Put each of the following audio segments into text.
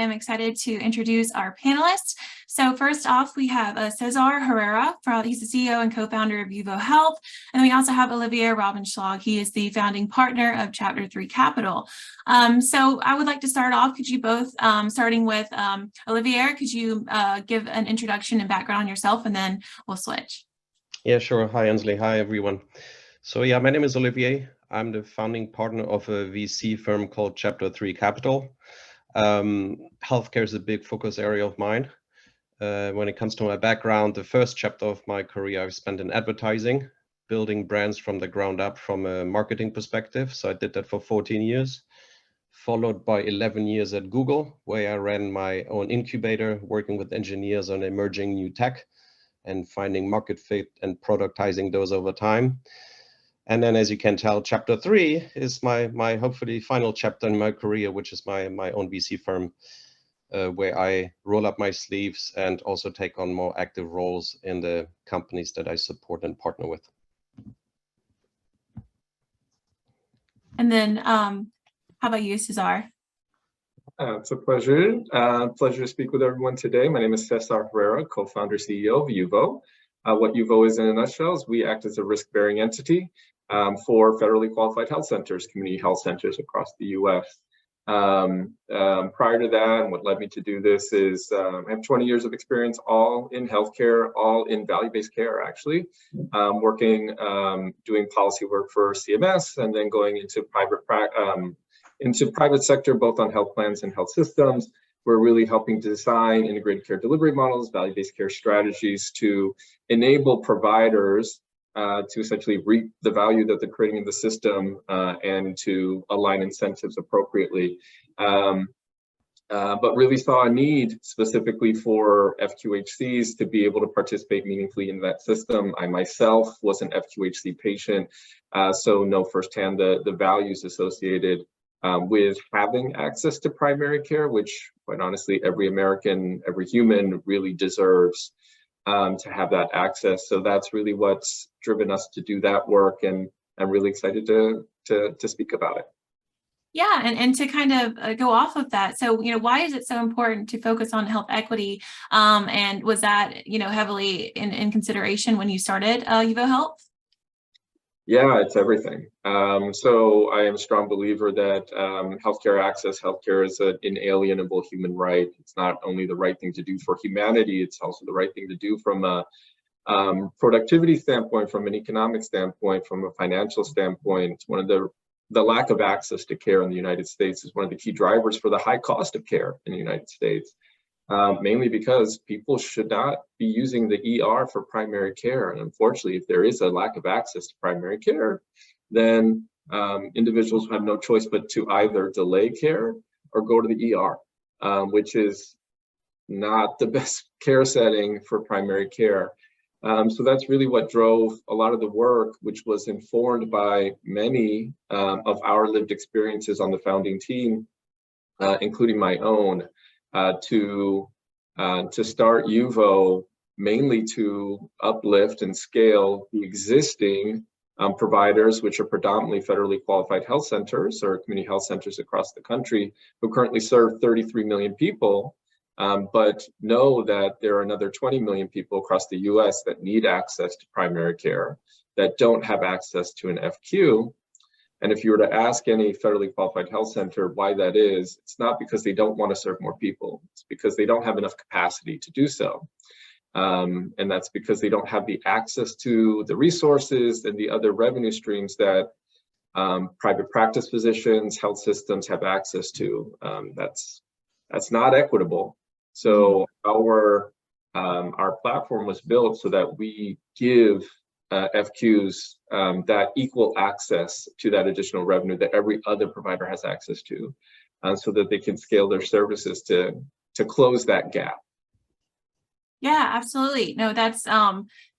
am excited to introduce our panelists. So first off, we have Cesar Herrera. He's the CEO and co-founder of Yuvo Health. And then we also have Olivier Rabenschlag. He is the founding partner of Chapter 3 Captial. So I would like to start off, could you both, starting with Olivier, could you give an introduction and background on yourself, and then we'll switch. Yeah, sure. Hi, Ansley. Hi, everyone. So yeah, my name is Olivier. I'm the founding partner of a VC firm called Chapter 3 Captial. Healthcare is a big focus area of mine. When it comes to my background, the first chapter of my career I've spent in advertising, building brands from the ground up from a marketing perspective. So I did that for 14 years, followed by 11 years at Google, where I ran my own incubator, working with engineers on emerging new tech and finding market fit and productizing those over time. And then, as you can tell, Chapter 3 is my hopefully final chapter in my career, which is my own VC firm, where I roll up my sleeves and also take on more active roles in the companies that I support and partner with. And then how about you, Cesar? It's a pleasure. Pleasure to speak with everyone today. My name is Cesar Herrera, co-founder, CEO of Yuvo. What Yuvo is in a nutshell is we act as a risk-bearing entity for federally qualified health centers, community health centers across the U.S. Prior to that, and what led me to do this is I have 20 years of experience, all in healthcare, all in value-based care, actually, working, doing policy work for CMS, and then going into private sector, both on health plans and health systems. We're really helping to design integrated care delivery models, value-based care strategies to enable providers to essentially reap the value that they're creating in the system and to align incentives appropriately. But really saw a need specifically for FQHCs to be able to participate meaningfully in that system. I myself was an FQHC patient, so know firsthand the values associated with having access to primary care, which quite honestly, every American, every human really deserves to have that access. So that's really what's driven us to do that work, and I'm really excited to speak about it. Yeah, and to kind of go off of that, so why is it so important to focus on health equity? And was that heavily in consideration when you started Yuvo Health? Yeah, it's everything. So I am a strong believer that healthcare access, healthcare is an inalienable human right. It's not only the right thing to do for humanity, it's also the right thing to do from a productivity standpoint, from an economic standpoint, from a financial standpoint. It's one of the lack of access to care in the United States is one of the key drivers for the high cost of care in the United States. Mainly because people should not be using the ER for primary care. And unfortunately, if there is a lack of access to primary care, then individuals have no choice but to either delay care or go to the ER, which is not the best care setting for primary care. So that's really what drove a lot of the work, which was informed by many of our lived experiences on the founding team, including my own. To start Yuvo, mainly to uplift and scale the existing providers, which are predominantly federally qualified health centers or community health centers across the country, who currently serve 33 million people, but know that there are another 20 million people across the US that need access to primary care, that don't have access to an FQ. And if you were to ask any federally qualified health center why that is, it's not because they don't want to serve more people. It's because they don't have enough capacity to do so. And that's because they don't have the access to the resources and the other revenue streams that private practice physicians, health systems have access to. That's not equitable. So our platform was built so that we give FQs that equal access to that additional revenue that every other provider has access to, so that they can scale their services to close that gap. Yeah, absolutely. No, that's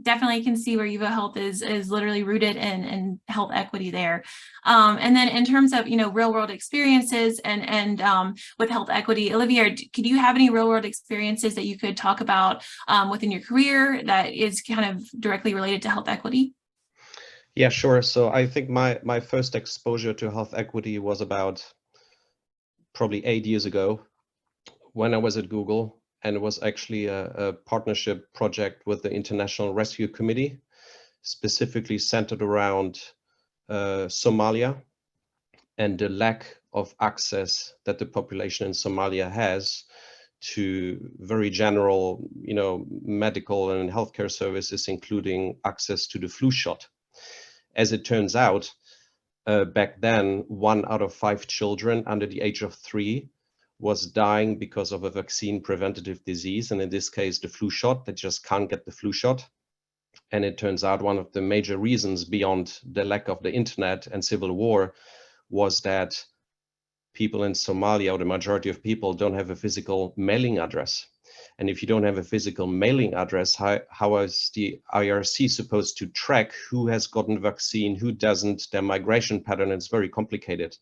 definitely can see where Yuvo Health is literally rooted in health equity there. And then in terms of real world experiences and with health equity, Olivier, could you have any real world experiences that you could talk about within your career that is kind of directly related to health equity? Yeah, sure. So I think my first exposure to health equity was about probably 8 years ago, when I was at Google, and it was actually a partnership project with the International Rescue Committee, specifically centered around Somalia and the lack of access that the population in Somalia has to very general, medical and healthcare services, including access to the flu shot. As it turns out, back then, 1 out of 5 children under the age of 3 was dying because of a vaccine preventative disease, and in this case, the flu shot. They just can't get the flu shot. And it turns out one of the major reasons beyond the lack of the internet and civil war was that people in Somalia, or the majority of people, don't have a physical mailing address. And if you don't have a physical mailing address, how is the IRC supposed to track who has gotten the vaccine, who doesn't? Their migration pattern is very complicated.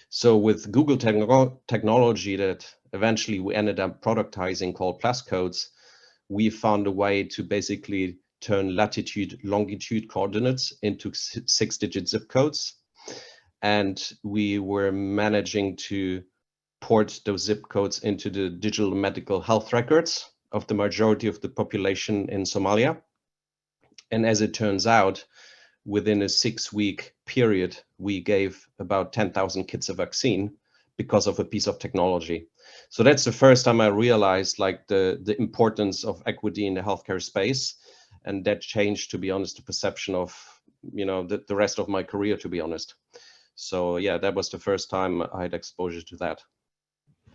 So with Google technology that eventually we ended up productizing, called plus codes, we found a way to basically turn latitude, longitude coordinates into 6-digit zip codes. And we were managing to port those zip codes into the digital medical health records of the majority of the population in Somalia. And as it turns out, within a 6-week period, we gave about 10,000 kids a vaccine because of a piece of technology. So that's the first time I realized like the importance of equity in the healthcare space. And that changed, to be honest, the perception of, the rest of my career, to be honest. So yeah, that was the first time I had exposure to that.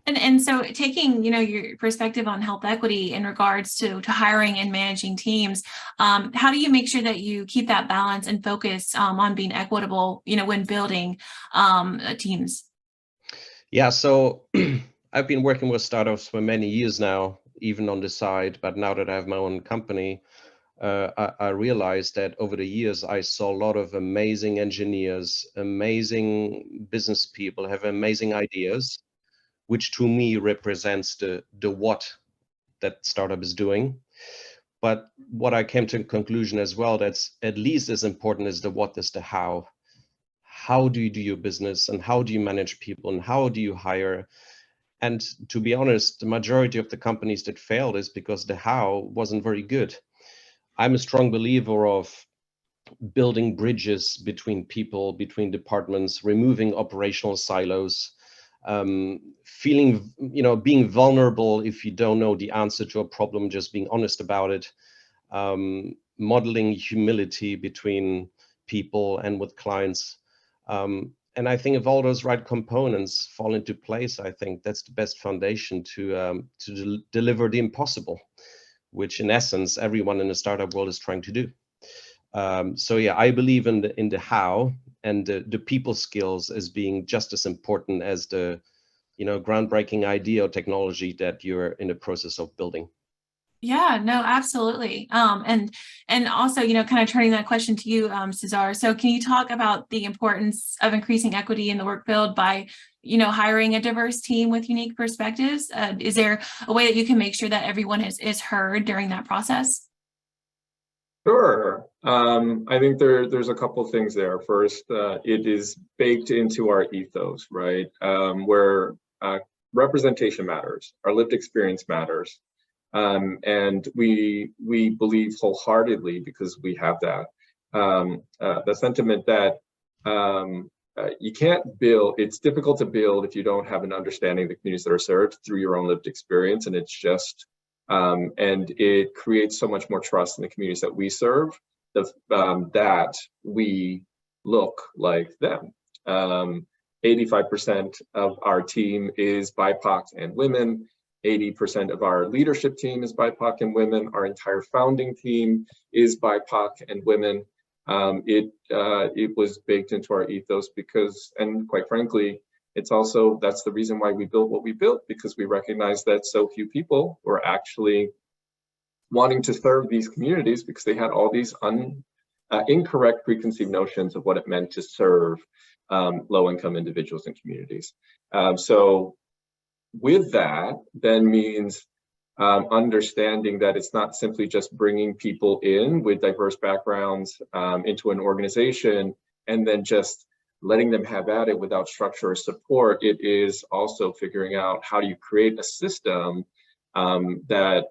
And so taking, your perspective on health equity in regards to hiring and managing teams, how do you make sure that you keep that balance and focus on being equitable, when building teams? Yeah, so I've been working with startups for many years now, even on the side, but now that I have my own company, I realized that over the years, I saw a lot of amazing engineers, amazing business people have amazing ideas, which to me represents the what that startup is doing. But what I came to a conclusion as well, that's at least as important as the what is the how. How do you do your business, and how do you manage people, and how do you hire? And to be honest, the majority of the companies that failed is because the how wasn't very good. I'm a strong believer of building bridges between people, between departments, removing operational silos, feeling, being vulnerable if you don't know the answer to a problem, just being honest about it, modeling humility between people and with clients. And I think if all those right components fall into place, I think that's the best foundation to deliver the impossible, which in essence, everyone in the startup world is trying to do. So yeah, I believe in the how, and the people skills as being just as important as the, groundbreaking idea or technology that you're in the process of building. Yeah, no, absolutely. And also, kind of turning that question to you, Cesar. So can you talk about the importance of increasing equity in the work field by, hiring a diverse team with unique perspectives? Is there a way that you can make sure that everyone is heard during that process? Sure. I think there's a couple of things there. First, it is baked into our ethos, right? Where representation matters, our lived experience matters. And we believe wholeheartedly, because we have that, the sentiment that you can't build, it's difficult to build if you don't have an understanding of the communities that are served through your own lived experience. And it's just, and it creates so much more trust in the communities that we serve, that we look like them. 85% of our team is BIPOC and women. 80% of our leadership team is BIPOC and women. Our entire founding team is BIPOC and women. It was baked into our ethos because, and quite frankly, it's also, that's the reason why we built what we built, because we recognize that so few people were actually wanting to serve these communities because they had all these incorrect preconceived notions of what it meant to serve low-income individuals and communities. So with that, then means understanding that it's not simply just bringing people in with diverse backgrounds into an organization and then just letting them have at it without structure or support. It is also figuring out how do you create a system that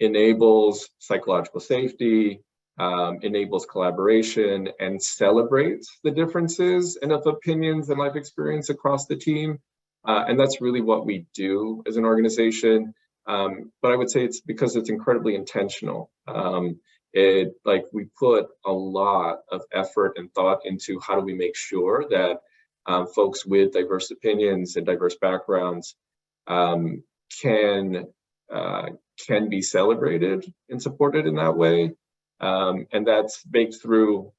enables psychological safety, enables collaboration, and celebrates the differences and of opinions and life experience across the team. And that's really what we do as an organization. But I would say it's because it's incredibly intentional. We put a lot of effort and thought into how do we make sure that folks with diverse opinions and diverse backgrounds can be celebrated and supported in that way. And that's baked through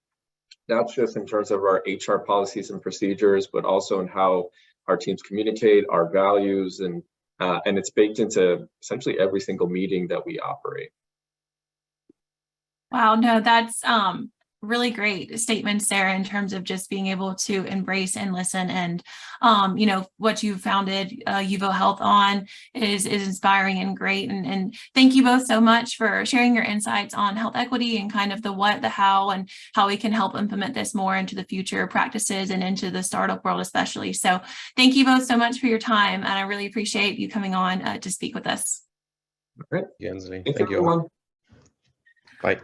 not just in terms of our HR policies and procedures, but also in how our teams communicate, our values, and it's baked into essentially every single meeting that we operate. Wow, no, that's really great statements there in terms of just being able to embrace and listen. And, what you founded Yuvo Health on is inspiring and great. And thank you both so much for sharing your insights on health equity and kind of the what, the how, and how we can help implement this more into the future practices and into the startup world especially. So thank you both so much for your time. And I really appreciate you coming on to speak with us. All right. Ansley, Thanks, thank you. everyone. Bye.